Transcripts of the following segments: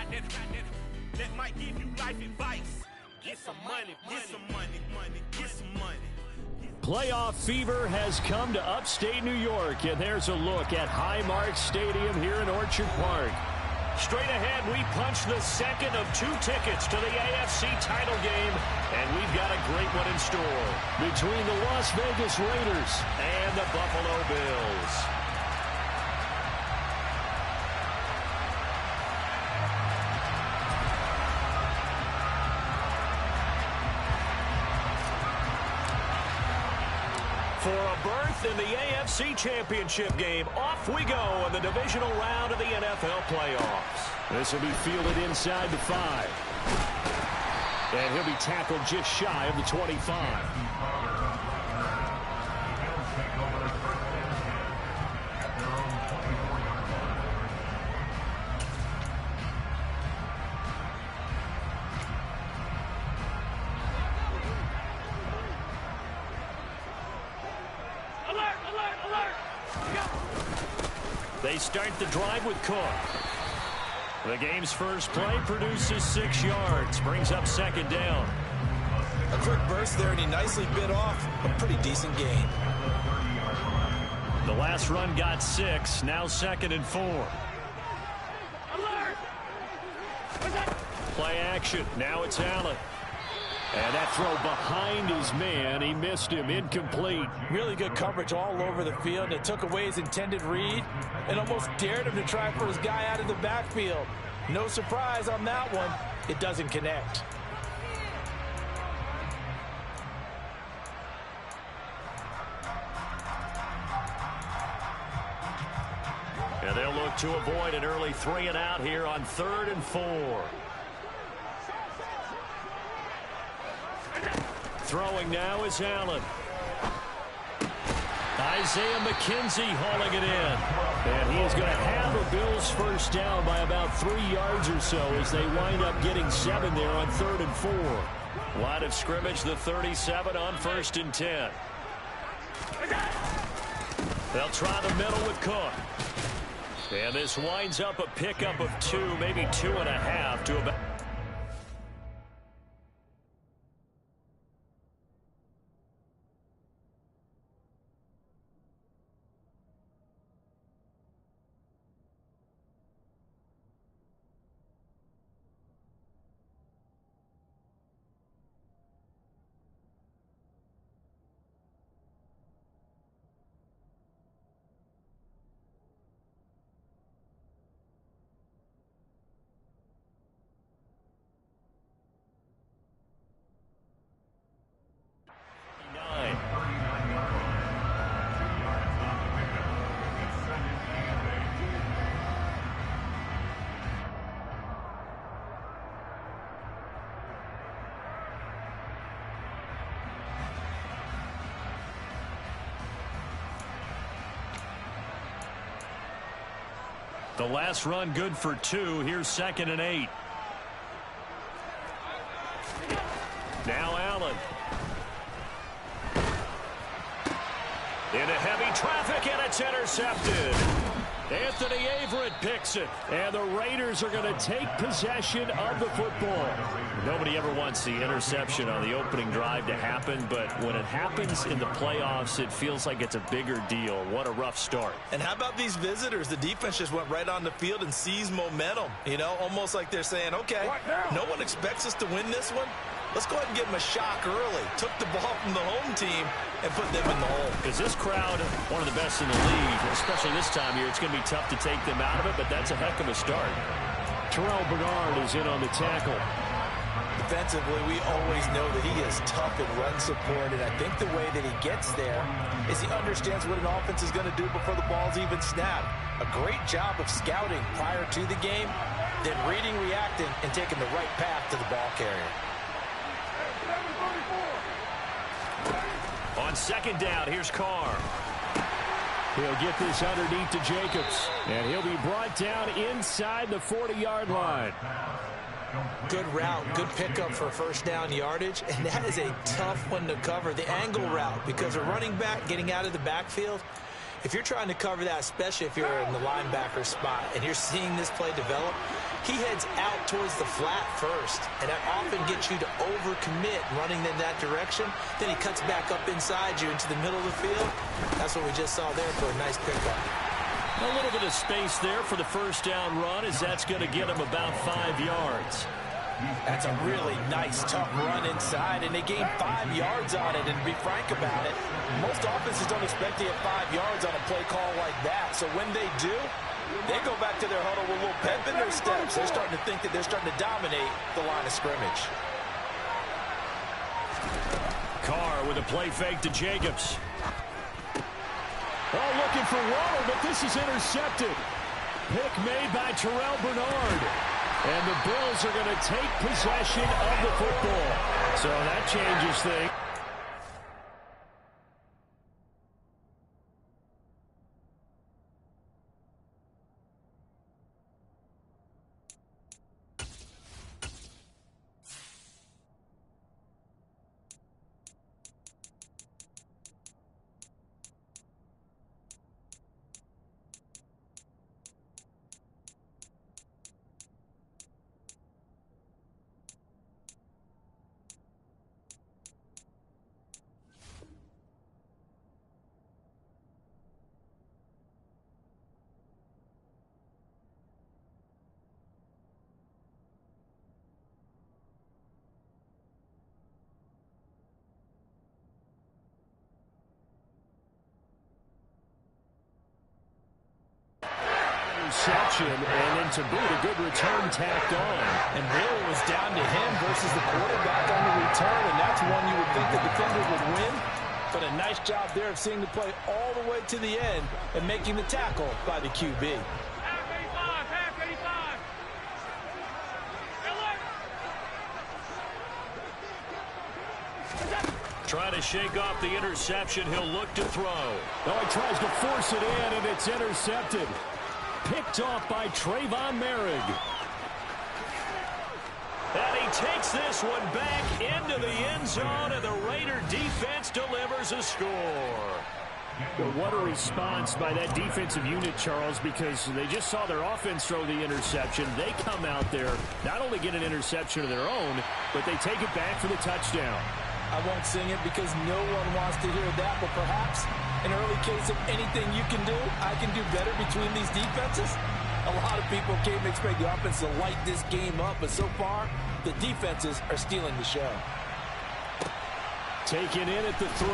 that might give you life advice. Get some money, get some money, get some money. Playoff fever has come to upstate New York, and there's a look at Highmark Stadium here in Orchard Park. Straight ahead, we punch the second of 2 tickets to the AFC title game, and we've got a great one in store between the Las Vegas Raiders and the Buffalo Bills. For a berth in the AFC Championship game, off we go in the divisional round of the NFL playoffs. This will be fielded inside the 5. And he'll be tackled just shy of the 25. They start the drive with Cook. The game's first play produces 6 yards, brings up second down. A quick burst there, and he nicely bit off a pretty decent gain. The last run got 6, now 2nd and 4. Play action, now it's Allen. And that throw behind his man, he missed him, incomplete. Really good coverage all over the field. It took away his intended read and almost dared him to try for his guy out of the backfield. No surprise on that one. It doesn't connect. And they'll look to avoid an early 3 and out here on 3rd and 4. Throwing now is Allen. Isaiah McKenzie hauling it in. And he is going to have a Bills first down by about 3 yards or so as they wind up getting 7 there on 3rd and 4. Line of scrimmage, the 37 on 1st and 10. They'll try the middle with Cook. And this winds up a pickup of 2, maybe 2.5 to about... The last run good for 2. Here's 2nd and 8. Now Allen. Into heavy traffic, and it's intercepted. Anthony Averett picks it, and the Raiders are going to take possession of the football. Nobody ever wants the interception on the opening drive to happen, but when it happens in the playoffs, it feels like it's a bigger deal. What a rough start. And how about these visitors? The defense just went right on the field and seized momentum. You know, almost like they're saying, okay, no one expects us to win this one. Let's go ahead and give them a shock early. Took the ball from the home team and put them in the hole. Because this crowd, one of the best in the league, especially this time of year, it's going to be tough to take them out of it, but that's a heck of a start. Terrell Bernard is in on the tackle. Defensively, we always know that he is tough and run support, and I think the way that he gets there is he understands what an offense is going to do before the ball's even snapped. A great job of scouting prior to the game, then reading, reacting, and taking the right path to the ball carrier. On 2nd down, here's Carr. He'll get this underneath to Jacobs, and he'll be brought down inside the 40-yard line. Good route, good pickup for first down yardage, and that is a tough one to cover, the angle route, because a running back getting out of the backfield, if you're trying to cover that, especially if you're in the linebacker spot and you're seeing this play develop, He heads out towards the flat first, and that often gets you to overcommit running in that direction. Then he cuts back up inside you into the middle of the field. That's what we just saw there for a nice pickup. A little bit of space there for the first down run, as that's going to get him about 5 yards. That's a really nice, tough run inside, and they gained 5 yards on it. And to be frank about it, most offenses don't expect to get 5 yards on a play call like that. So when they do, they go back to their huddle with a little pep in their steps. They're starting to think that they're starting to dominate the line of scrimmage. Carr with a play fake to Jacobs. Oh, looking for Waddle, but this is intercepted. Pick made by Terrell Bernard. And the Bills are going to take possession of the football. So that changes things. Interception, and then to boot, a good return tacked on. And really it was down to him versus the quarterback on the return, and that's one you would think the defender would win. But a nice job there of seeing the play all the way to the end and making the tackle by the QB. Trying to shake off the interception. He'll look to throw. Oh, he tries to force it in, and it's intercepted. Picked off by Trayvon Merrick. And he takes this one back into the end zone, and the Raider defense delivers a score. Well, what a response by that defensive unit, Charles, because they just saw their offense throw the interception. They come out there, not only get an interception of their own, but they take it back for the touchdown. I won't sing it because no one wants to hear that, but perhaps an early case of anything you can do, I can do better between these defenses. A lot of people came to expect the offense to light this game up, but so far, the defenses are stealing the show. Taken in at the 3.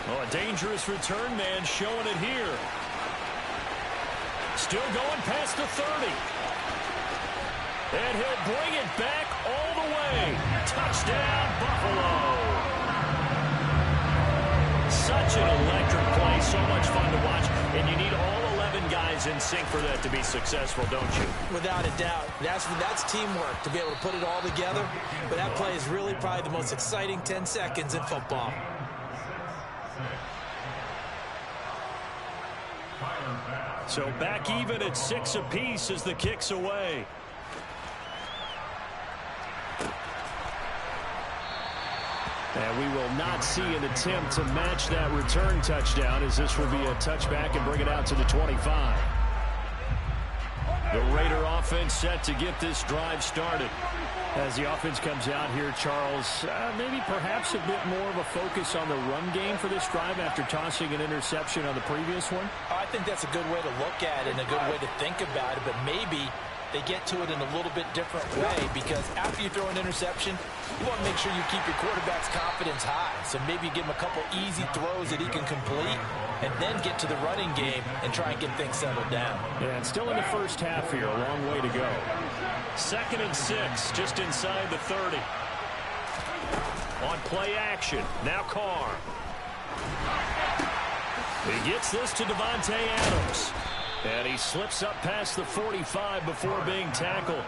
Oh, a dangerous return man showing it here. Still going past the 30. And he'll bring it back all the way. Touchdown, Buffalo. Such an electric play, so much fun to watch. And you need all 11 guys in sync for that to be successful, don't you? Without a doubt. That's teamwork to be able to put it all together. But that play is really probably the most exciting 10 seconds in football. So back even at 6 apiece as the kick's away. And we will not see an attempt to match that return touchdown, as this will be a touchback and bring it out to the 25. The Raider offense set to get this drive started. As the offense comes out here, Charles, maybe perhaps a bit more of a focus on the run game for this drive after tossing an interception on the previous one? I think that's a good way to look at it and a good way to think about it, but maybe they get to it in a little bit different way, because after you throw an interception, you want to make sure you keep your quarterback's confidence high. So maybe you give him a couple easy throws that he can complete and then get to the running game and try and get things settled down. Yeah, and still in the first half here, a long way to go. 2nd and 6, just inside the 30. On play action, now Carr. He gets this to Devontae Adams. And he slips up past the 45 before being tackled.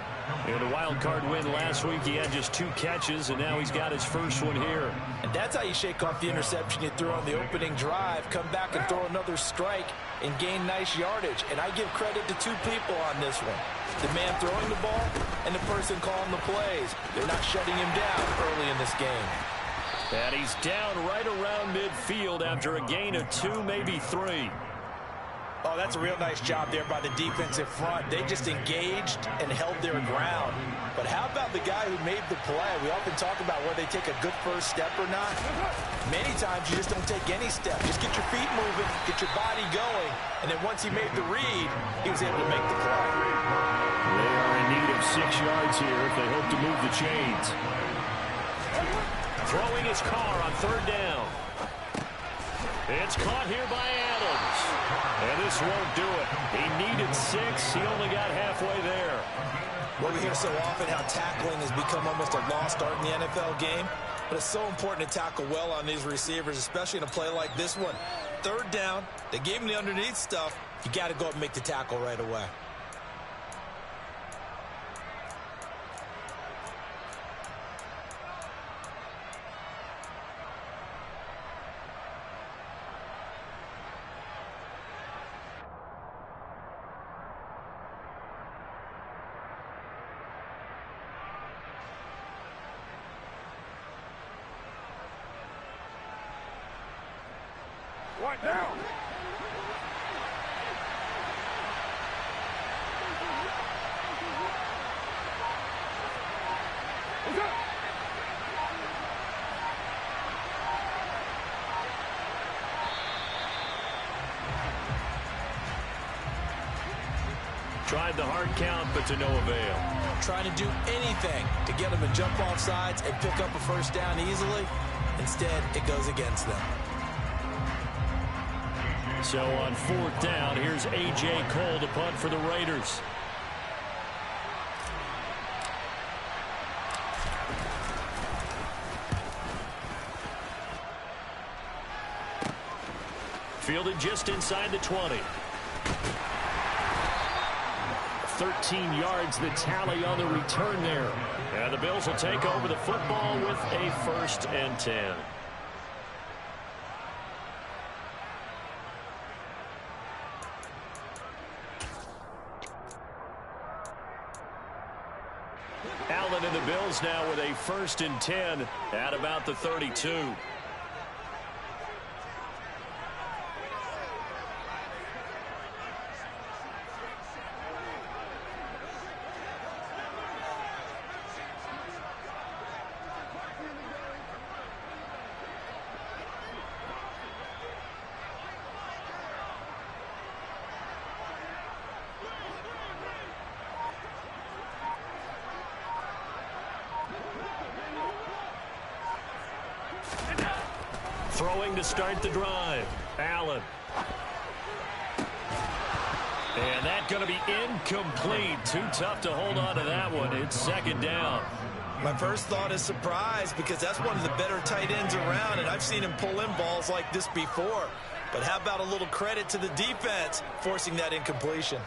In a wild card win last week, he had just 2 catches, and now he's got his first one here. And that's how you shake off the interception you threw on the opening drive, come back and throw another strike and gain nice yardage. And I give credit to 2 people on this one. The man throwing the ball and the person calling the plays. They're not shutting him down early in this game. And he's down right around midfield after a gain of 2, maybe 3. Oh, that's a real nice job there by the defensive front. They just engaged and held their ground. But how about the guy who made the play? We often talk about whether they take a good first step or not. Many times you just don't take any step. Just get your feet moving, get your body going, and then once he made the read, he was able to make the play. They are in need of 6 yards here if they hope to move the chains. Throwing his car on 3rd down. It's caught here by Adams. And this won't do it. He needed 6. He only got halfway there. Well, we hear so often how tackling has become almost a lost art in the NFL game. But it's so important to tackle well on these receivers, especially in a play like this one. 3rd down. They gave him the underneath stuff. You got to go up and make the tackle right away. Right now. Tried the hard count, but to no avail. Trying to do anything to get them to jump off sides and pick up a 1st down easily. Instead, it goes against them. So on 4th down, here's A.J. Cole to punt for the Raiders. Fielded just inside the 20. 13 yards the tally on the return there. And the Bills will take over the football with a 1st and 10. Allen and the Bills now with a 1st and 10 at about the 32. Throwing to start the drive. Allen. And that's going to be incomplete. Too tough to hold on to that one. It's 2nd down. My first thought is surprise because that's one of the better tight ends around, and I've seen him pull in balls like this before. But how about a little credit to the defense forcing that incompletion?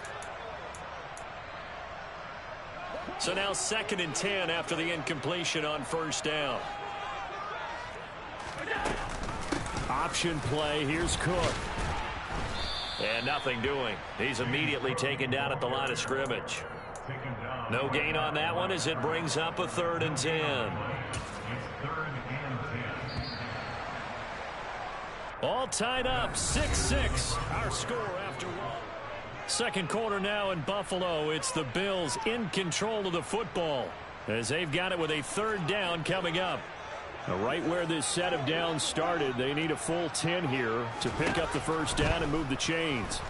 So now 2nd and 10 after the incompletion on 1st down. Option play. Here's Cook. And nothing doing. He's immediately taken down at the line of scrimmage. No gain on that one as it brings up a 3rd and 10. All tied up, 6-6. Our score after one. 2nd quarter now in Buffalo. It's the Bills in control of the football as they've got it with a 3rd down coming up. Right where this set of downs started, they need a full 10 here to pick up the 1st down and move the chains.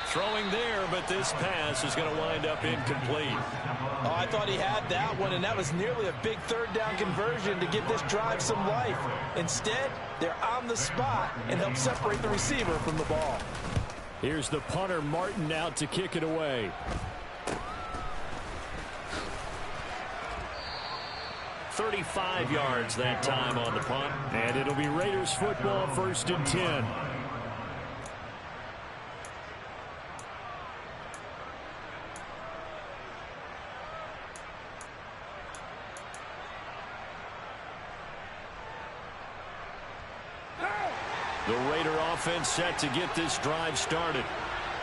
Throwing there, but this pass is going to wind up incomplete. Oh, I thought he had that one, and that was nearly a big 3rd down conversion to give this drive some life. Instead, they're on the spot and help separate the receiver from the ball. Here's the punter, Martin, out to kick it away. 35 yards that time on the punt. And it'll be Raiders football, 1st and 10. The Raider offense set to get this drive started.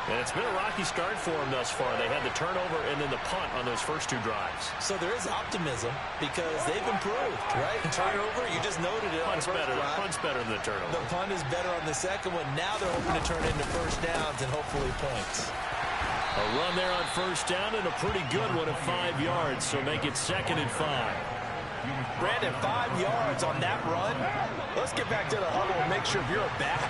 And it's been a rocky start for them thus far. They had the turnover and then the punt on those first 2 drives. So there is optimism because they've improved, right? Turnover, you just noted it. Punt's better than the turnover. The punt is better on the second one. Now they're hoping to turn into first downs and hopefully points. A run there on first down and a pretty good one at 5 yards, so make it 2nd and 5. Brandon, 5 yards on that run. Let's get back to the huddle and make sure you're back.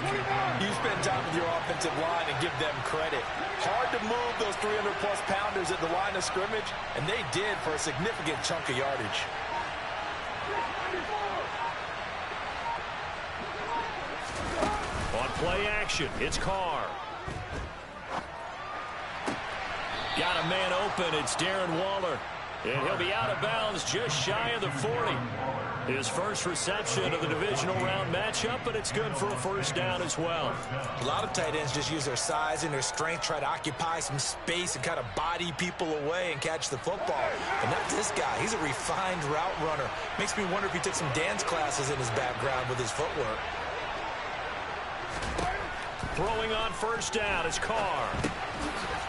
You spend time with your offensive line and give them credit. Hard to move those 300-plus pounders at the line of scrimmage, and they did for a significant chunk of yardage. On play action, it's Carr. Got a man open. It's Darren Waller. And he'll be out of bounds just shy of the 40. His first reception of the divisional round matchup, but it's good for a first down as well. A lot of tight ends just use their size and their strength, try to occupy some space and kind of body people away and catch the football. But not this guy. He's a refined route runner. Makes me wonder if he took some dance classes in his background with his footwork. Throwing on first down is Carr.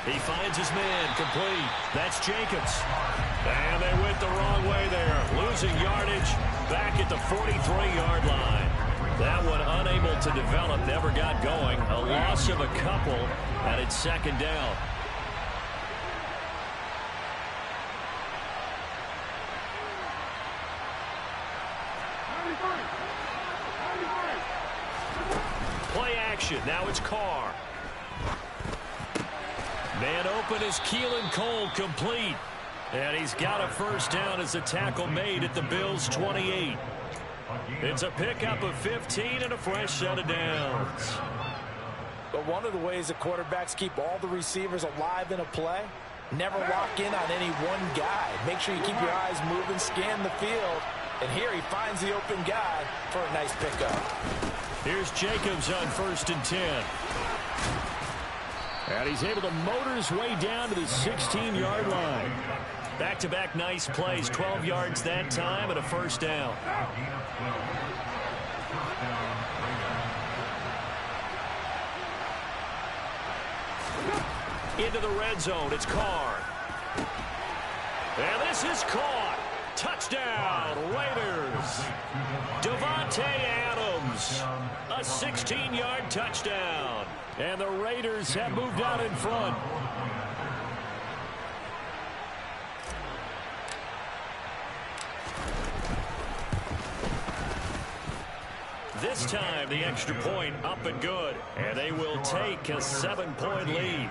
He finds his man complete. That's Jacobs. And they went the wrong way there. Losing yardage back at the 43-yard line. That one unable to develop, never got going. A loss of a couple, and it's 2nd down. Play action. Now it's Carr. Man open is Keelan Cole, complete. And he's got a first down as a tackle made at the Bills' 28. It's a pickup of 15 and a fresh set of downs. But one of the ways that quarterbacks keep all the receivers alive in a play, never lock in on any one guy. Make sure you keep your eyes moving, scan the field. And here he finds the open guy for a nice pickup. Here's Jacobs on 1st and 10. And he's able to motor his way down to the 16-yard line. Back-to-back nice plays, 12 yards that time and a first down. Into the red zone, it's Carr. And this is caught. Touchdown, Raiders. Devontae Adams, a 16-yard touchdown. And the Raiders have moved out in front. This time, the extra point up and good. And they will take a 7-point lead.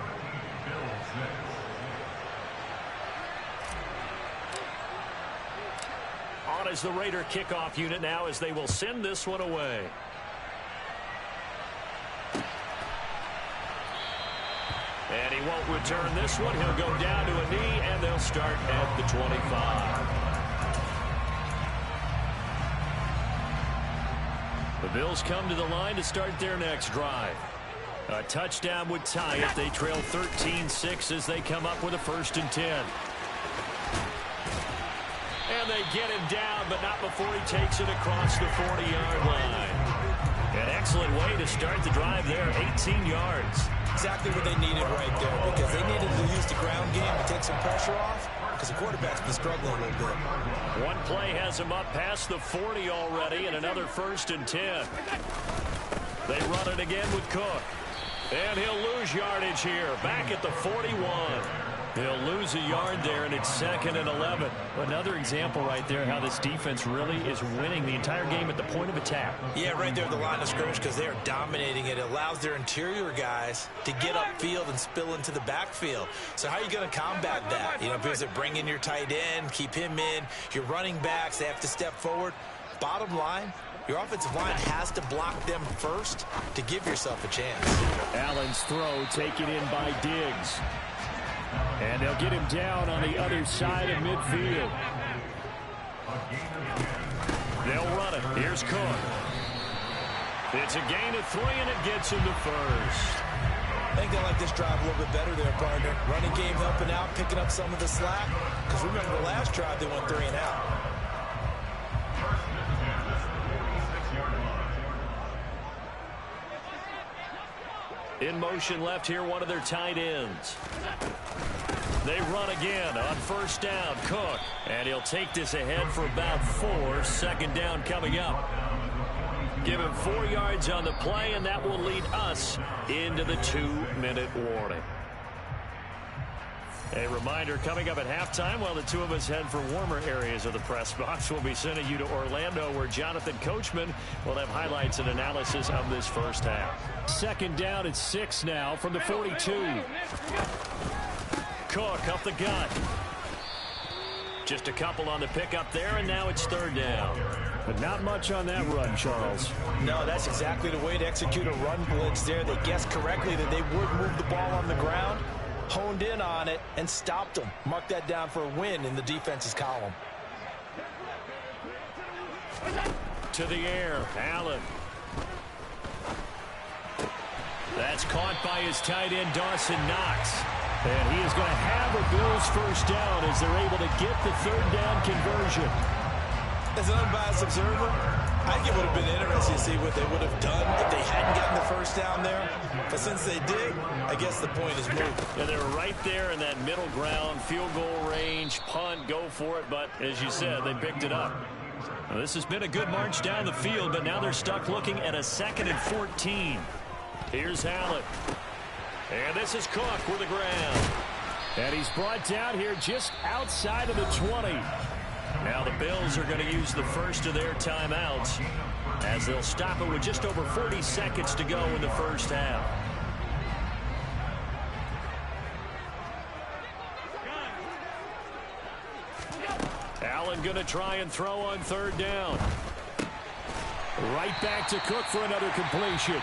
On as the Raider kickoff unit now as they will send this one away. And he won't return this one. He'll go down to a knee, and they'll start at the 25. The Bills come to the line to start their next drive. A touchdown would tie it. They trail 13-6 as they come up with a 1st and 10. And they get him down, but not before he takes it across the 40-yard line. An excellent way to start the drive there, 18 yards. Exactly what they needed right there, because they needed to use the ground game to take some pressure off, because the quarterback's been struggling a little bit. One play has him up past the 40 already, and another 1st and 10. They run it again with Cook. And he'll lose yardage here, back at the 41. He'll lose a yard there, and it's 2nd and 11. Another example right there how this defense really is winning the entire game at the point of attack. Yeah, right there at the line of scrimmage, because they are dominating it. It allows their interior guys to get upfield and spill into the backfield. So how are you going to combat that? You know, because they bring in your tight end, keep him in. Your running backs, they have to step forward. Bottom line, your offensive line has to block them first to give yourself a chance. Allen's throw taken in by Diggs. And they'll get him down on the other side of midfield. They'll run it. Here's Cook. It's a gain of 3, and it gets him to 1st. I think they like this drive a little bit better there, partner. Running game helping out, picking up some of the slack. Because remember, the last drive, they went 3 and out. In motion left here, one of their tight ends. They run again on first down. Cook. And he'll take this ahead for about 4. Second down coming up. Give him 4 yards on the play, and that will lead us into the 2-minute warning. A reminder, coming up at halftime, while the two of us head for warmer areas of the press box, we'll be sending you to Orlando, where Jonathan Coachman will have highlights and analysis of this first half. Second down at 6 now from the 42. Cook up the gut. Just a couple on the pickup there, and now it's third down. But not much on that run, Charles. No, that's exactly the way to execute a run blitz there. They guessed correctly that they would move the ball on the ground, honed in on it, and stopped them. Mark that down for a win in the defense's column. To the air, Allen. That's caught by his tight end, Dawson Knox. And he is going to have a Bills first down as they're able to get the third down conversion. As an unbiased observer, I think it would have been interesting to see what they would have done if they hadn't gotten the first down there. But since they did, I guess the point is moved. Yeah, they were right there in that middle ground, field goal range, punt, go for it. But as you said, they picked it up. Now, this has been a good march down the field, but now they're stuck looking at a 2nd and 14. Here's Allen. And this is Cook with the ground. And he's brought down here just outside of the 20. Now the Bills are going to use the first of their timeouts as they'll stop it with just over 40 seconds to go in the first half. Allen going to try and throw on third down. Right back to Cook for another completion.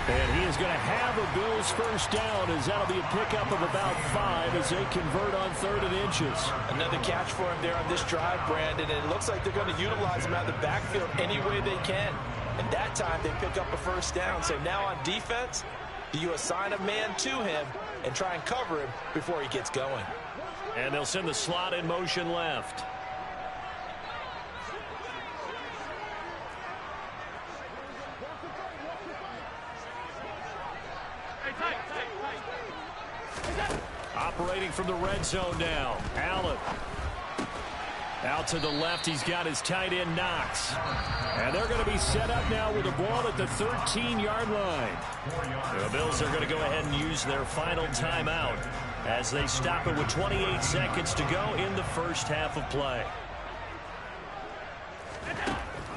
And he is going to have a Bills first down as that'll be a pickup of about 5 as they convert on 3rd and inches. Another catch for him there on this drive, Brandon, and it looks like they're going to utilize him out of the backfield any way they can. And that time they pick up a first down. So now on defense, do you assign a man to him and try and cover him before he gets going? And they'll send the slot in motion left. Operating from the red zone now. Allen. Out to the left, he's got his tight end, Knox. And they're going to be set up now with the ball at the 13-yard line. The Bills are going to go ahead and use their final timeout as they stop it with 28 seconds to go in the first half of play.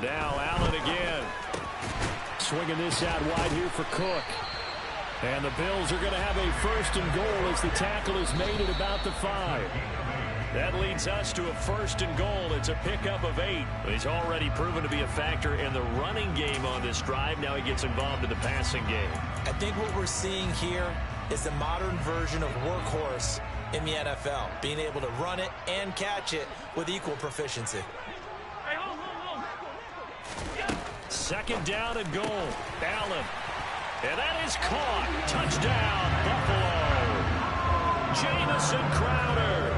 Now Allen again. Swinging this out wide here for Cook. And the Bills are going to have a 1st and goal as the tackle is made at about the 5. That leads us to a 1st and goal. It's a pickup of 8. He's already proven to be a factor in the running game on this drive. Now he gets involved in the passing game. I think what we're seeing here is the modern version of workhorse in the NFL, being able to run it and catch it with equal proficiency. 2nd down and goal. Allen. And that is caught. Touchdown, Buffalo. Jamison Crowder.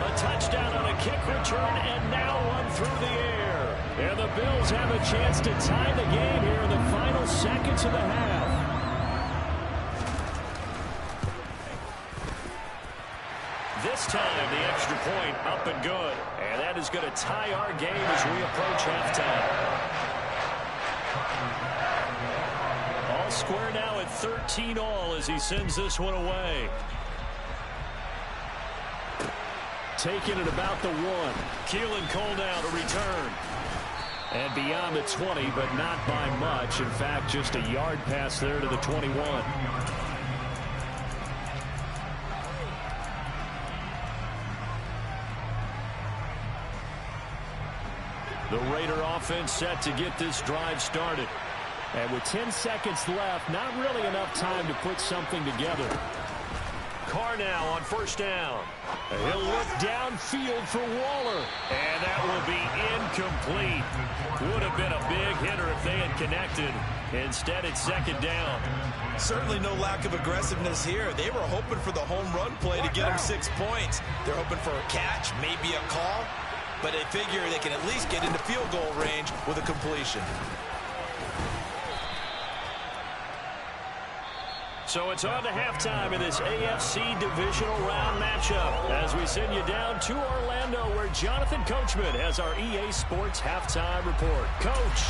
A touchdown on a kick return and now one through the air. And the Bills have a chance to tie the game here in the final seconds of the half. This time, the extra point up and good. And that is going to tie our game as we approach halftime. All square now at 13-all as he sends this one away. Taking it about the 1. Keelan Cole now to return. And beyond the 20, but not by much. In fact, just a yard pass there to the 21. The Raider offense set to get this drive started. And with 10 seconds left, not really enough time to put something together. Carr now on first down. He'll look downfield for Waller. And that will be incomplete. Would have been a big hitter if they had connected. Instead, it's 2nd down. Certainly no lack of aggressiveness here. They were hoping for the home run play to get them 6 points. They're hoping for a catch, maybe a call. But they figure they can at least get into field goal range with a completion. So it's on to halftime in this AFC divisional round matchup as we send you down to Orlando where Jonathan Coachman has our EA Sports halftime report. Coach.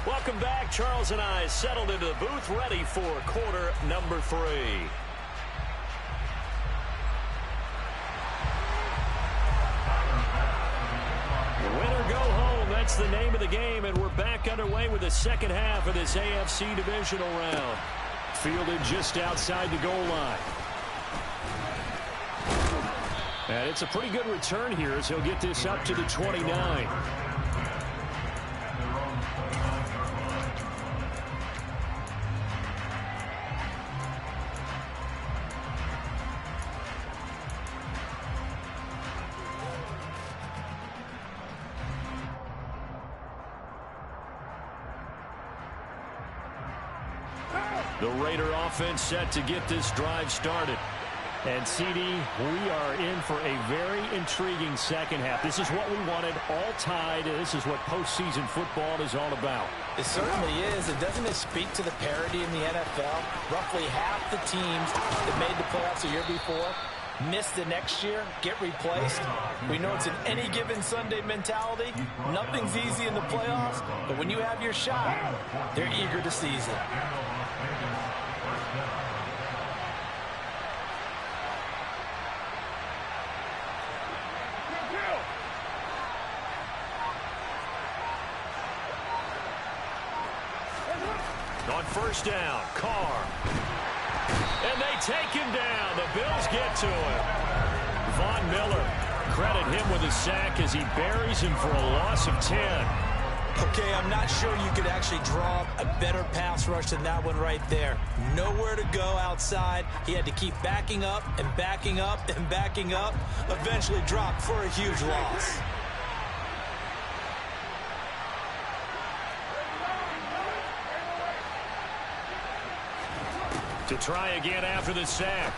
Welcome back. Charles and I settled into the booth ready for quarter number 3. Winner go home. That's the name of the game, and we're back underway with the second half of this AFC divisional round. Fielded just outside the goal line. And it's a pretty good return here as he'll get this up to the 29. The Raider offense set to get this drive started. And, CD, we are in for a very intriguing second half. This is what we wanted, all tied. This is what postseason football is all about. It certainly is. And doesn't it speak to the parity in the NFL? Roughly half the teams that made the playoffs the year before miss the next year, get replaced. We know it's an any given Sunday mentality. Nothing's easy in the playoffs, but when you have your shot, they're eager to seize it. On first down, Carr. And they take him down. The Bills get to him. Von Miller, credit him with a sack as he buries him for a loss of 10. Okay, I'm not sure you could actually draw a better pass rush than that one right there. Nowhere to go outside. He had to keep backing up and backing up and backing up. Eventually dropped for a huge loss. To try again after the sack.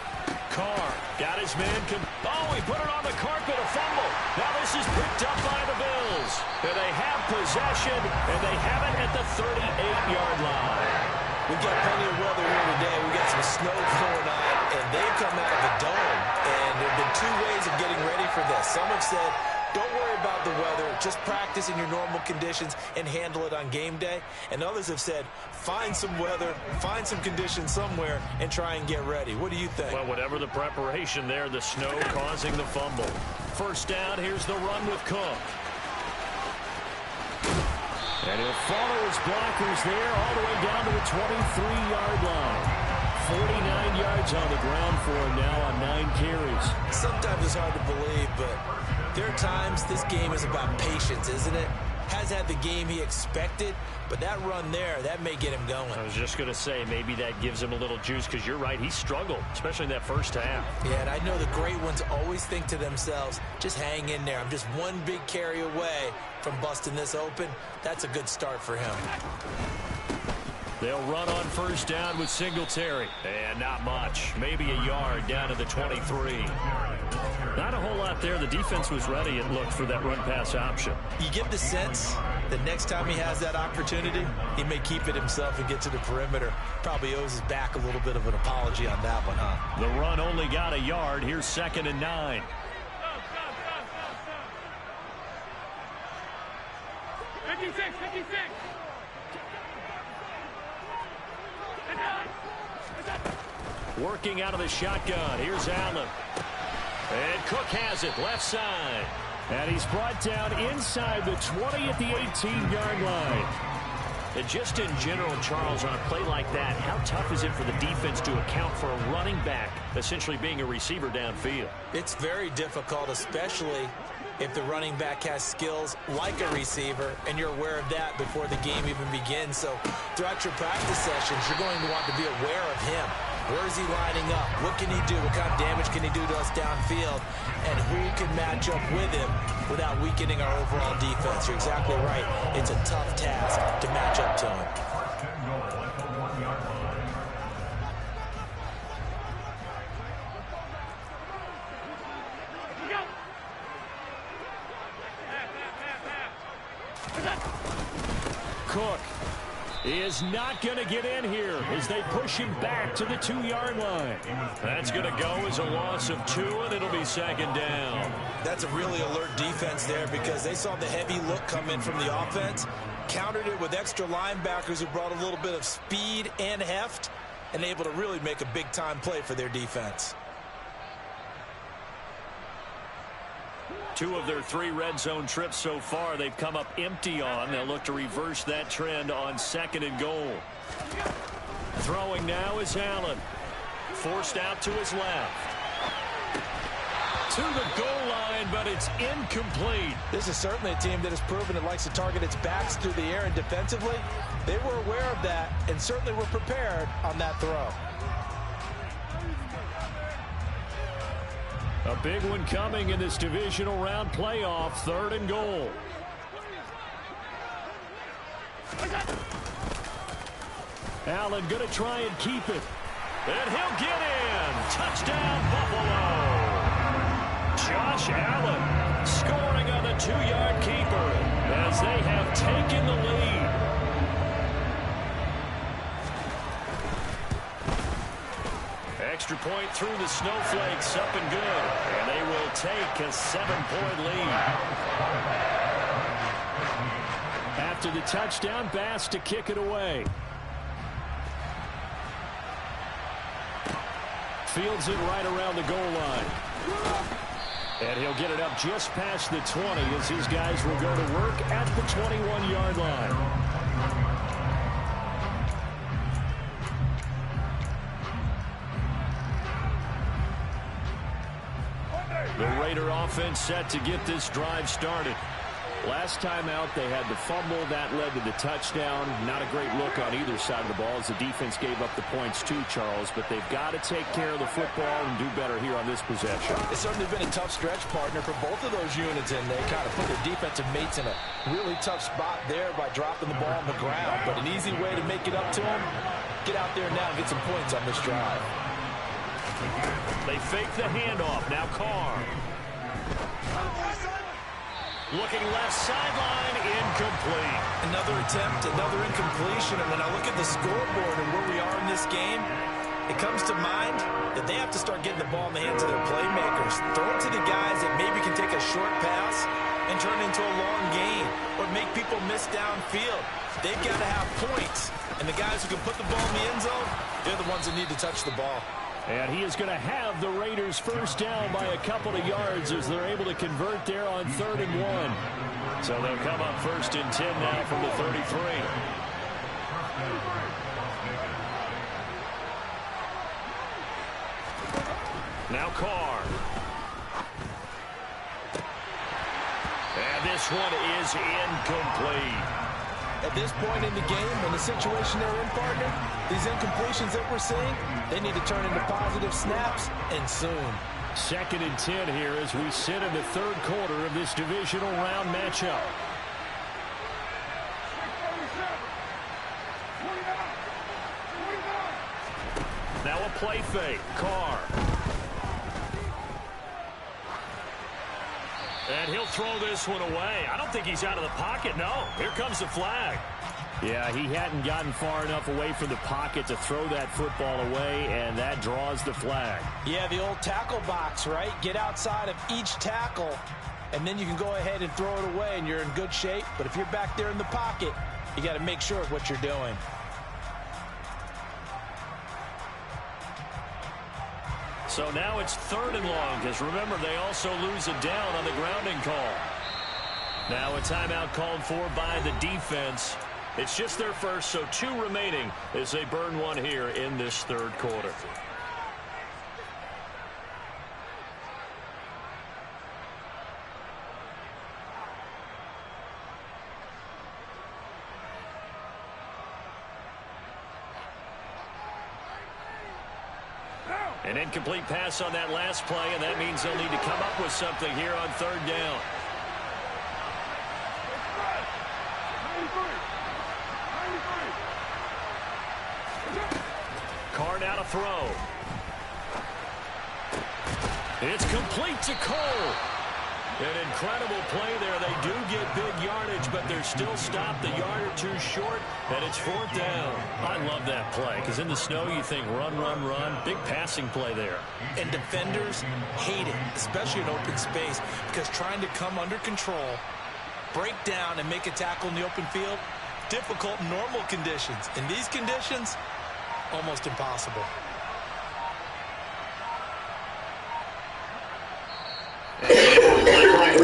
Carr got his man. Oh, he put it on the carpet, a fumble. Now this is picked up by the Bills. And they have possession, and they have it at the 38-yard line. We've got plenty of weather here today. We've got some snow going on, and they've come out of the dome. And there have been two ways of getting ready for this. Some have said, don't worry about the weather. Just practice in your normal conditions and handle it on game day. And others have said, find some weather, find some conditions somewhere, and try and get ready. What do you think? Well, whatever the preparation there, the snow causing the fumble. First down, here's the run with Cook. And he'll follow his blockers there all the way down to the 23-yard line. 49 yards on the ground for him now on 9 carries. Sometimes it's hard to believe, but there are times this game is about patience, isn't it? Has had the game he expected, but that run there, that may get him going. I was just going to say, maybe that gives him a little juice because you're right, he struggled, especially in that first half. Yeah, and I know the great ones always think to themselves, just hang in there. I'm just one big carry away from busting this open. That's a good start for him. They'll run on first down with Singletary. And not much. Maybe a yard down to the 23. Not a whole lot there. The defense was ready, it looked, for that run-pass option. You get the sense that next time he has that opportunity, he may keep it himself and get to the perimeter. Probably owes his back a little bit of an apology on that one, huh? The run only got a yard. Here's 2nd and 9. Working out of the shotgun. Here's Allen. And Cook has it, left side. And he's brought down inside the 20 at the 18-yard line. And just in general, Charles, on a play like that, how tough is it for the defense to account for a running back essentially being a receiver downfield? It's very difficult, especially if the running back has skills like a receiver, and you're aware of that before the game even begins. So throughout your practice sessions, you're going to want to be aware of him. Where is he lining up? What can he do? What kind of damage can he do to us downfield? And who can match up with him without weakening our overall defense? You're exactly right. It's a tough task to match up to him. Cook is not going to get in here as they push him back to the 2-yard line. That's going to go as a loss of 2, and it'll be second down. That's a really alert defense there because they saw the heavy look come in from the offense, countered it with extra linebackers who brought a little bit of speed and heft, and able to really make a big-time play for their defense. 2 of their 3 red zone trips so far they've come up empty on. They'll look to reverse that trend on 2nd and goal. Throwing now is Allen. Forced out to his left. To the goal line, but it's incomplete. This is certainly a team that has proven it likes to target its backs through the air and defensively. They were aware of that and certainly were prepared on that throw. A big one coming in this divisional round playoff, 3rd and goal. Allen going to try and keep it. And he'll get in. Touchdown, Buffalo. Josh Allen scoring on the 2-yard keeper as they have taken the lead. Extra point through the snowflakes, up and good. And they will take a 7-point lead. After the touchdown, Bass to kick it away. Fields it right around the goal line. And he'll get it up just past the 20 as his guys will go to work at the 21-yard line. The Raider offense set to get this drive started. Last time out, they had the fumble. That led to the touchdown. Not a great look on either side of the ball as the defense gave up the points too, Charles. But they've got to take care of the football and do better here on this possession. It's certainly been a tough stretch, partner, for both of those units, and they kind of put their defensive mates in a really tough spot there by dropping the ball on the ground. But an easy way to make it up to them, get out there now and get some points on this drive. They fake the handoff. Now Carr. Looking left sideline, incomplete. Another attempt, another incompletion. And when I look at the scoreboard and where we are in this game, it comes to mind that they have to start getting the ball in the hands of their playmakers. Throw it to the guys that maybe can take a short pass and turn it into a long gain or make people miss downfield. They've got to have points. And the guys who can put the ball in the end zone, they're the ones that need to touch the ball. And he is going to have the Raiders first down by a couple of yards as they're able to convert there on 3rd and 1. So they'll come up 1st and 10 now from the 33. Now Carr. And this one is incomplete. At this point in the game, in the situation they're in, partner, these incompletions that we're seeing, they need to turn into positive snaps, and soon. 2nd and 10 here as we sit in the 3rd quarter of this divisional round matchup. Now a play fake. Carr. And he'll throw this one away. I don't think he's out of the pocket, no. Here comes the flag. Yeah, he hadn't gotten far enough away from the pocket to throw that football away, and that draws the flag. Yeah, the old tackle box, right? Get outside of each tackle, and then you can go ahead and throw it away, and you're in good shape. But if you're back there in the pocket, you got to make sure of what you're doing. So now it's 3rd and long, because remember, they also lose a down on the grounding call. Now a timeout called for by the defense. It's just their first, so 2 remaining as they burn one here in this 3rd quarter. An incomplete pass on that last play, and that means they'll need to come up with something here on 3rd down. Carr now to throw. It's complete to Cole. An incredible play there. They do get big yardage, but they're still stopped a yard or two short, and it's 4th down. I love that play because in the snow you think run, run, run. Big passing play there. And defenders hate it, especially in open space, because trying to come under control, break down, and make a tackle in the open field, difficult in normal conditions. In these conditions, almost impossible.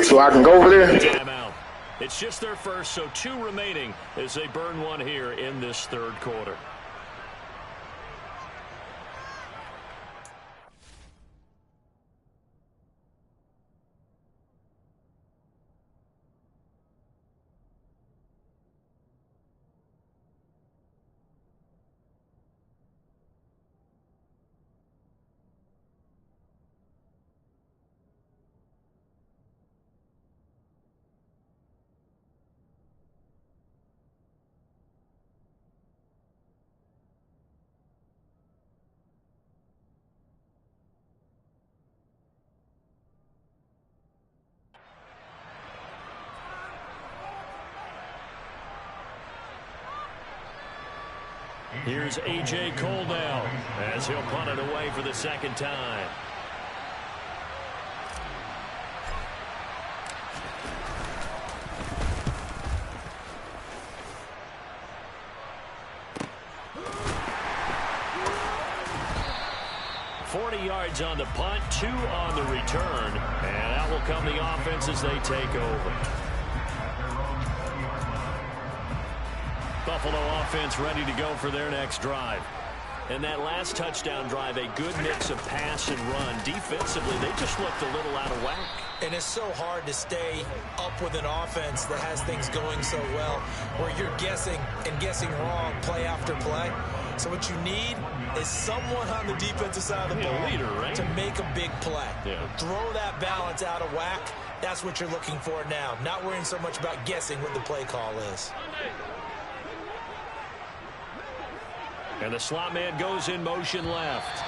So I can go over there? Timeout. It's just their first, so 2 remaining as they burn one here in this 3rd quarter. Here's A.J. Cole now as he'll punt it away for the 2nd time. Yards on the punt, 2 on the return, and out will come the offense as they take over. Buffalo offense ready to go for their next drive. And that last touchdown drive, a good mix of pass and run. Defensively, they just looked a little out of whack. And it's so hard to stay up with an offense that has things going so well, where you're guessing and guessing wrong play after play. So what you need is someone on the defensive side of the ball leader, right? to make a big play. Yeah. Throw that balance out of whack. That's what you're looking for now. Not worrying so much about guessing what the play call is. And the slot man goes in motion left.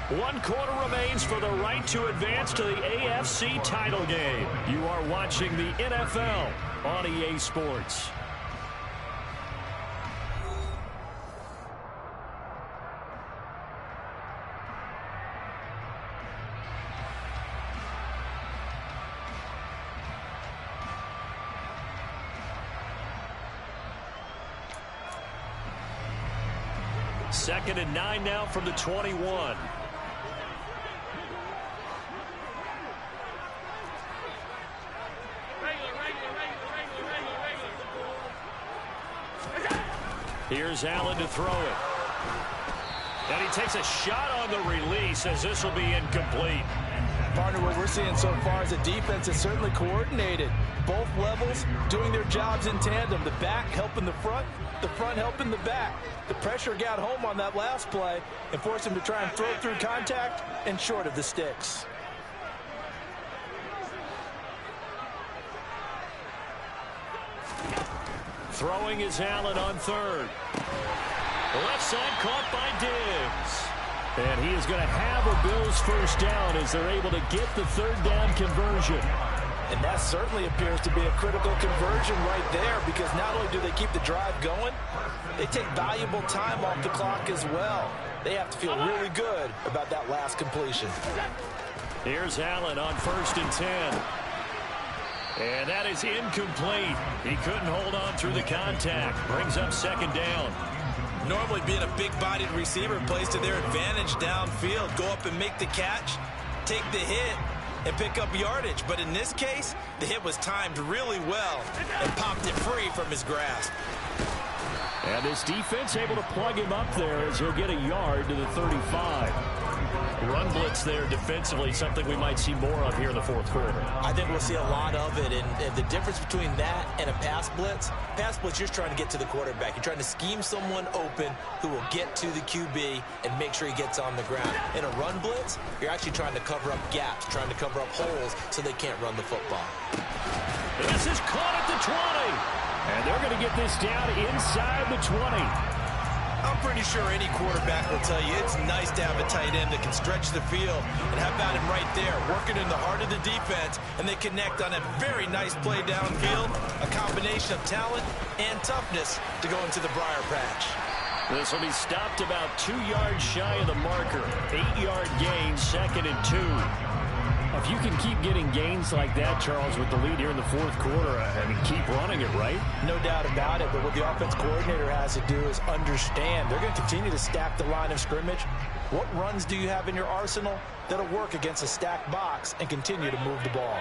1 quarter remains for the right to advance to the AFC title game. You are watching the NFL on EA Sports. Second and 9 now from the 21. Here's Allen to throw it. And he takes a shot on the release as this will be incomplete. Partner, what we're seeing so far is a defense that's certainly coordinated. Both levels doing their jobs in tandem. The back helping the front helping the back. The pressure got home on that last play and forced him to try and throw through contact and short of the sticks. Throwing is Allen on 3rd. The left side caught by Diggs. And he is going to have a Bills first down as they're able to get the 3rd down conversion. And that certainly appears to be a critical conversion right there, because not only do they keep the drive going, they take valuable time off the clock as well. They have to feel really good about that last completion. Here's Allen on 1st and 10. And that is incomplete. He couldn't hold on through the contact. Brings up 2nd down. Normally being a big-bodied receiver plays to their advantage downfield. Go up and make the catch, take the hit, and pick up yardage. But in this case, the hit was timed really well and popped it free from his grasp. And this defense able to plug him up there as he'll get a yard to the 35. Run blitz there defensively, something we might see more of here in the 4th quarter. I think we'll see a lot of it, and the difference between that and a pass blitz, you're just trying to get to the quarterback. You're trying to scheme someone open who will get to the QB and make sure he gets on the ground. In a run blitz, you're actually trying to cover up gaps, trying to cover up holes so they can't run the football. This is caught at the 20. And they're going to get this down inside the 20. I'm pretty sure any quarterback will tell you it's nice to have a tight end that can stretch the field. And how about him right there, working in the heart of the defense, and they connect on a very nice play downfield, a combination of talent and toughness to go into the briar patch. This will be stopped about 2 yards shy of the marker. 8-yard gain, 2nd and 2. If you can keep getting gains like that, Charles, with the lead here in the fourth quarter, I mean, keep running it, right? No doubt about it, but what the offense coordinator has to do is understand they're going to continue to stack the line of scrimmage. What runs do you have in your arsenal that'll work against a stacked box and continue to move the ball?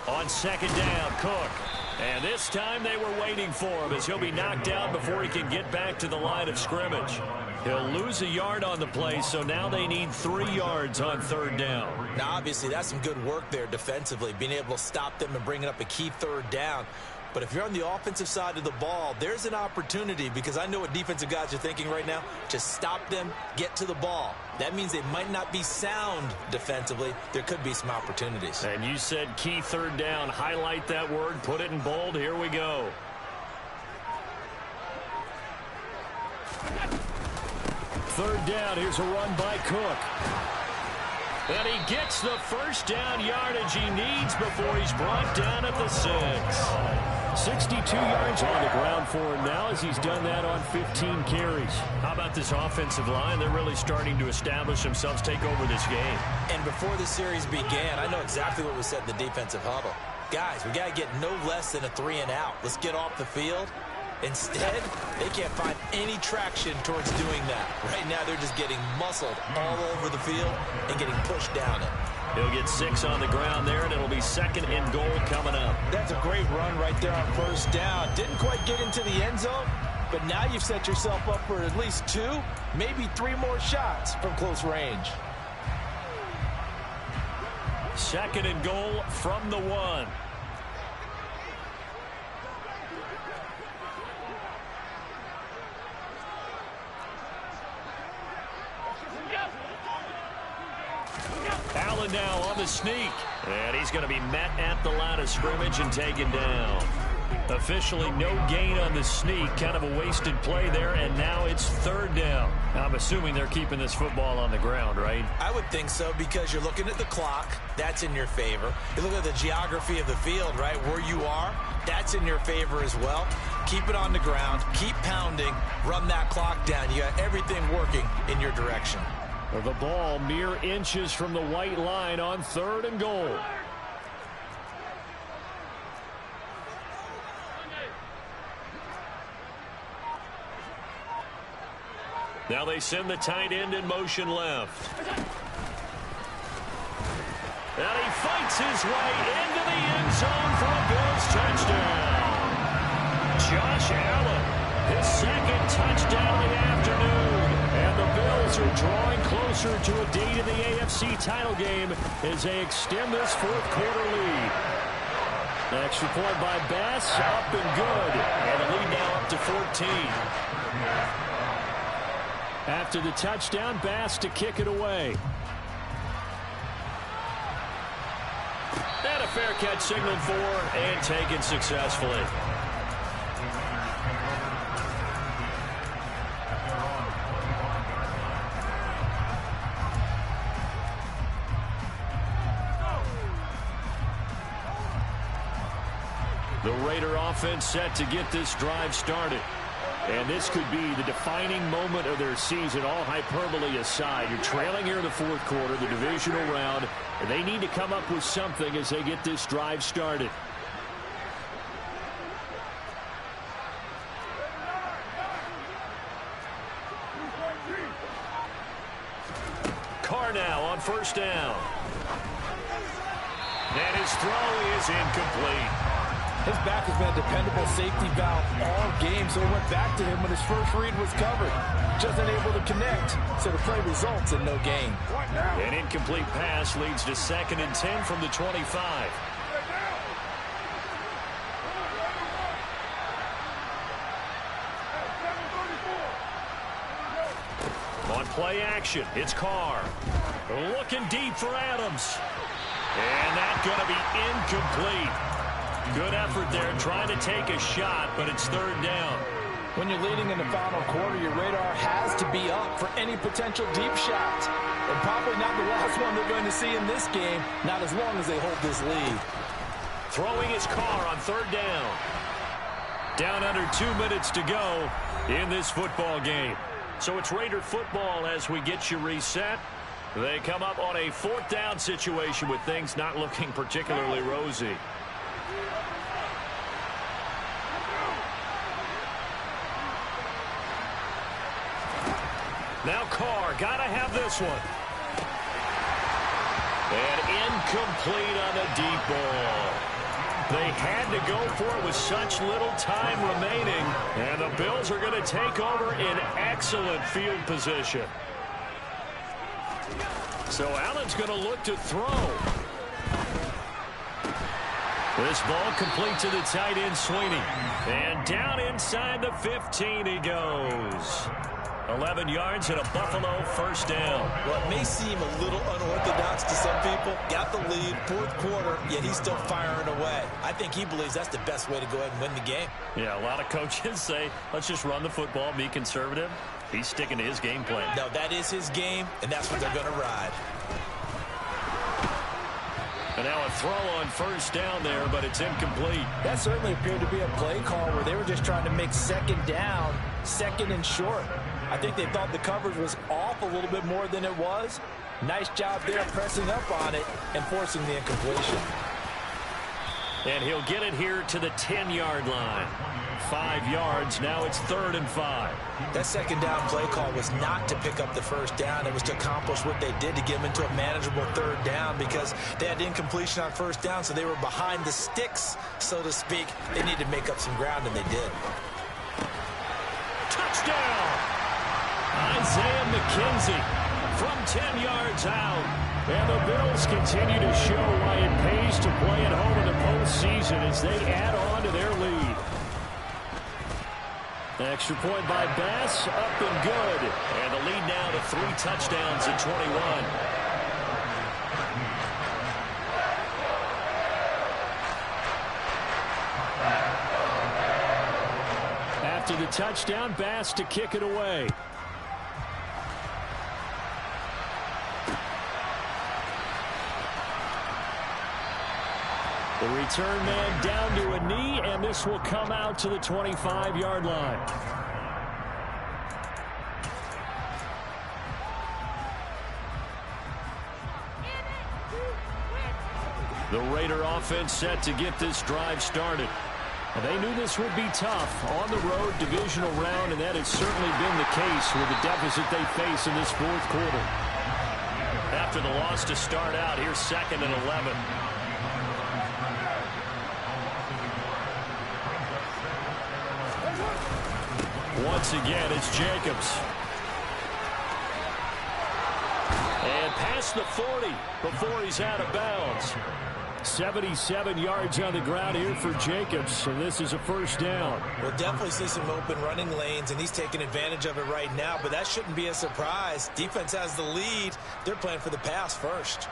On 2nd down, Cook. And this time they were waiting for him as he'll be knocked down before he can get back to the line of scrimmage. He'll lose a yard on the play, so now they need 3 yards on 3rd down. Now, obviously, that's some good work there defensively, being able to stop them and bringing up a key 3rd down. But if you're on the offensive side of the ball, there's an opportunity, because I know what defensive guys are thinking right now. Just stop them, get to the ball. That means they might not be sound defensively. There could be some opportunities. And you said key 3rd down. Highlight that word, put it in bold. Here we go. Third down. Here's a run by Cook. And he gets the first down yardage he needs before he's brought down at the 6. 62 yards on the ground for him now as he's done that on 15 carries. How about this offensive line? They're really starting to establish themselves, take over this game. And before the series began, I know exactly what was said in the defensive huddle. Guys, we got to get no less than a 3 and out. Let's get off the field. Instead, they can't find any traction towards doing that. Right now, they're just getting muscled all over the field and getting pushed down it. He'll get 6 on the ground there, and it'll be 2nd and goal coming up. That's a great run right there on 1st down. Didn't quite get into the end zone, but now you've set yourself up for at least 2, maybe 3 more shots from close range. 2nd and goal from the 1. Allen now on the sneak. And he's going to be met at the line of scrimmage and taken down. Officially no gain on the sneak. Kind of a wasted play there, and now it's 3rd down. I'm assuming they're keeping this football on the ground, right? I would think so, because you're looking at the clock. That's in your favor. You look at the geography of the field, right, where you are. That's in your favor as well. Keep it on the ground. Keep pounding. Run that clock down. You got everything working in your direction. The ball mere inches from the white line on 3rd and goal. Now they send the tight end in motion left. And he fights his way into the end zone for a Bills touchdown. Josh Allen, his 2nd touchdown of the afternoon. And the Bills are drawing closer to a date in the AFC title game as they extend this 4th quarter lead. Extra point by Bass, up and good. And the lead now up to 14. After the touchdown, Bass to kick it away. And a fair catch signaled for and taken successfully. The Raider offense set to get this drive started. And this could be the defining moment of their season, all hyperbole aside. You're trailing here in the 4th quarter, the divisional round, and they need to come up with something as they get this drive started. Carr now on 1st down. And his throw is incomplete. His back has been a dependable safety valve all game, so it went back to him when his first read was covered. Just unable to connect, so the play results in no gain. An incomplete pass leads to 2nd and 10 from the 25. On play action, it's Carr. Looking deep for Adams. And that's going to be incomplete. Good effort there trying to take a shot, but it's third down. When you're leading in the final quarter, your radar has to be up for any potential deep shots. And probably not the last one they're going to see in this game, not as long as they hold this lead. Throwing his car on third down. Down under 2 minutes to go in this football game. So it's Raider football as we get you reset. They come up on a fourth down situation with things not looking particularly rosy. Now Carr, got to have this one. And incomplete on the deep ball. They had to go for it with such little time remaining. And the Bills are going to take over in excellent field position. So Allen's going to look to throw. This ball complete to the tight end, Sweeney. And down inside the 15 he goes. 11 yards and a Buffalo first down. Well, it may seem a little unorthodox to some people. Got the lead, fourth quarter, yet he's still firing away. I think he believes that's the best way to go ahead and win the game. Yeah, a lot of coaches say, let's just run the football, be conservative. He's sticking to his game plan. No, that is his game, and that's what they're going to ride. And now a throw on first down there, but it's incomplete. That certainly appeared to be a play call where they were just trying to make second down, second and short. I think they thought the coverage was off a little bit more than it was. Nice job there pressing up on it and forcing the incompletion. And he'll get it here to the 10-yard line. 5 yards, now it's 3rd and 5. That second down play call was not to pick up the first down. It was to accomplish what they did to get them into a manageable third down because they had incompletion on first down, so they were behind the sticks, so to speak. They needed to make up some ground, and they did. Touchdown! Isaiah McKenzie from 10 yards out. And the Bills continue to show why it pays to play at home in the postseason as they add on to their lead. Extra point by Bass, up and good. And the lead now to 3 touchdowns at 21. After the touchdown, Bass to kick it away. The return man down to a knee, and this will come out to the 25-yard line. The Raider offense set to get this drive started. They knew this would be tough on the road, divisional round, and that has certainly been the case with the deficit they face in this fourth quarter. After the loss to start out, here's 2nd and 11. Once again, it's Jacobs. And past the 40 before he's out of bounds. 77 yards on the ground here for Jacobs, and this is a first down. We'll definitely see some open running lanes, and he's taking advantage of it right now, but that shouldn't be a surprise. Defense has the lead. They're playing for the pass first.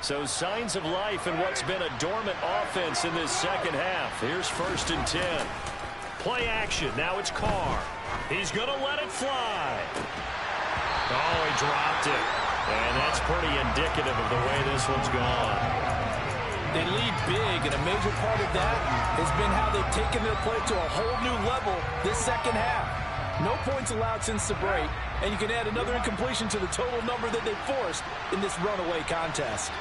So signs of life in what's been a dormant offense in this second half. Here's 1st and 10. Play action. Now it's Carr. He's going to let it fly. Oh, he dropped it. And that's pretty indicative of the way this one's gone. They lead big, and a major part of that has been how they've taken their play to a whole new level this second half. No points allowed since the break, and you can add another incompletion to the total number that they forced in this runaway contest.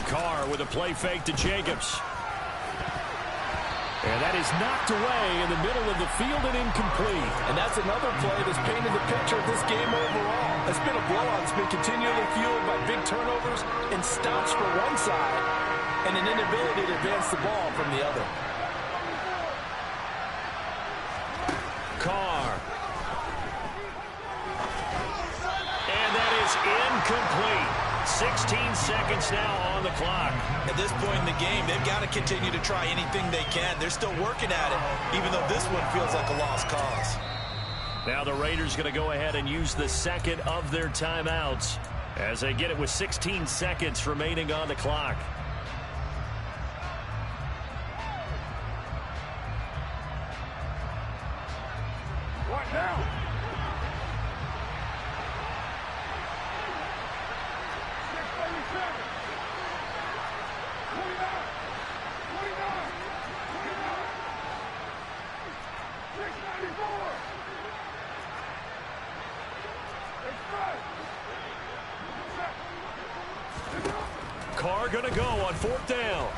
Carr with a play fake to Jacobs. And that is knocked away in the middle of the field and incomplete. And that's another play that's painted the picture of this game overall. It's been a blowout that's been continually fueled by big turnovers and stops for one side and an inability to advance the ball from the other. Carr. And that is incomplete. 16 seconds now on the clock. At this point in the game, they've got to continue to try anything they can. They're still working at it, even though this one feels like a lost cause. Now the Raiders going to go ahead and use the second of their timeouts as they get it with 16 seconds remaining on the clock. What now? Carr going to go on fourth down.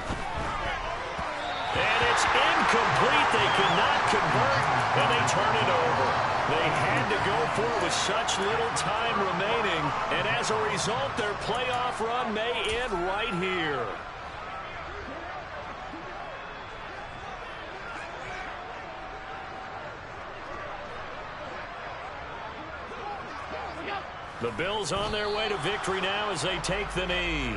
And it's incomplete. They could not convert, and they turn it over. They had to go for it with such little time remaining, and as a result, their playoff run may end right here. The Bills on their way to victory now as they take the knee.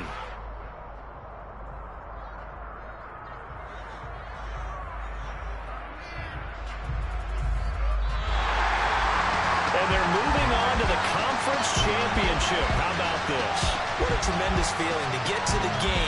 And they're moving on to the conference championship. How about this? What a tremendous feeling to get to the game.